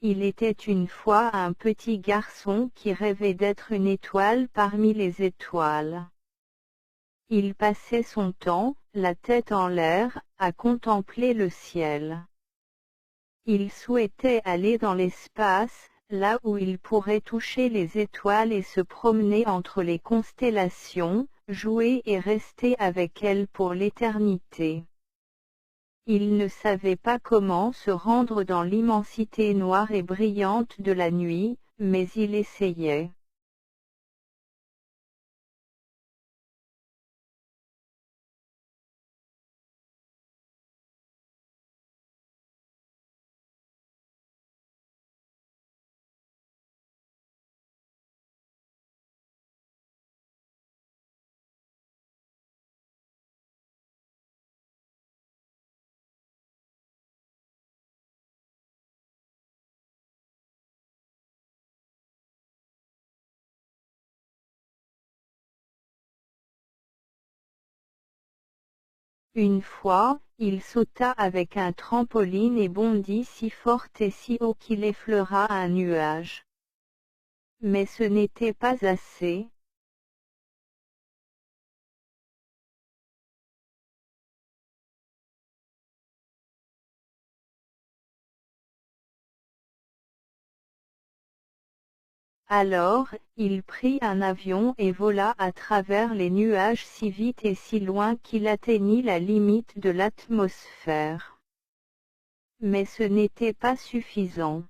Il était une fois un petit garçon qui rêvait d'être une étoile parmi les étoiles. Il passait son temps, la tête en l'air, à contempler le ciel. Il souhaitait aller dans l'espace, là où il pourrait toucher les étoiles et se promener entre les constellations, jouer et rester avec elles pour l'éternité. Il ne savait pas comment se rendre dans l'immensité noire et brillante de la nuit, mais il essayait. Une fois, il sauta avec un trampoline et bondit si fort et si haut qu'il effleura un nuage. Mais ce n'était pas assez. Alors, il prit un avion et vola à travers les nuages si vite et si loin qu'il atteignit la limite de l'atmosphère. Mais ce n'était pas suffisant.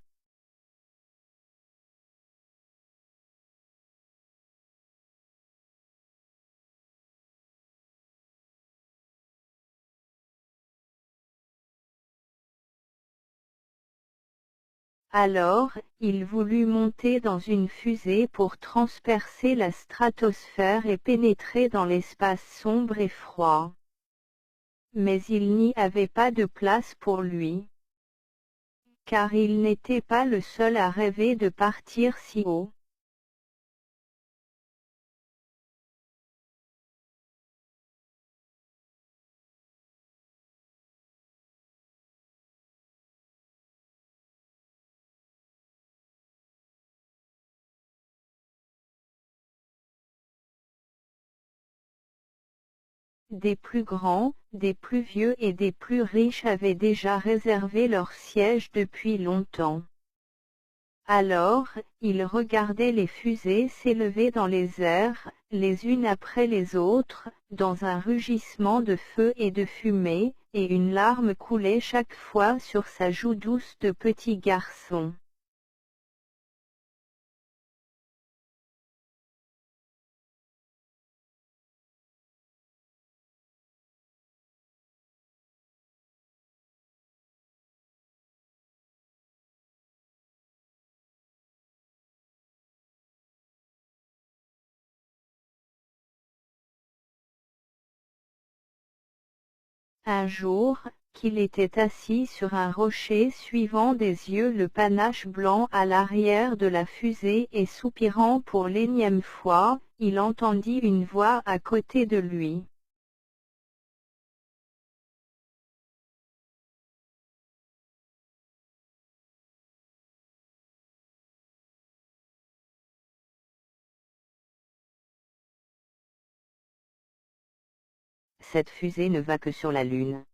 Alors, il voulut monter dans une fusée pour transpercer la stratosphère et pénétrer dans l'espace sombre et froid. Mais il n'y avait pas de place pour lui. Car il n'était pas le seul à rêver de partir si haut. Des plus grands, des plus vieux et des plus riches avaient déjà réservé leur siège depuis longtemps. Alors, ils regardaient les fusées s'élever dans les airs, les unes après les autres, dans un rugissement de feu et de fumée, et une larme coulait chaque fois sur sa joue douce de petit garçon. Un jour, qu'il était assis sur un rocher suivant des yeux le panache blanc à l'arrière de la fusée et soupirant pour l'énième fois, il entendit une voix à côté de lui. Cette fusée ne va que sur la Lune.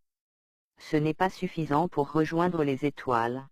Ce n'est pas suffisant pour rejoindre les étoiles.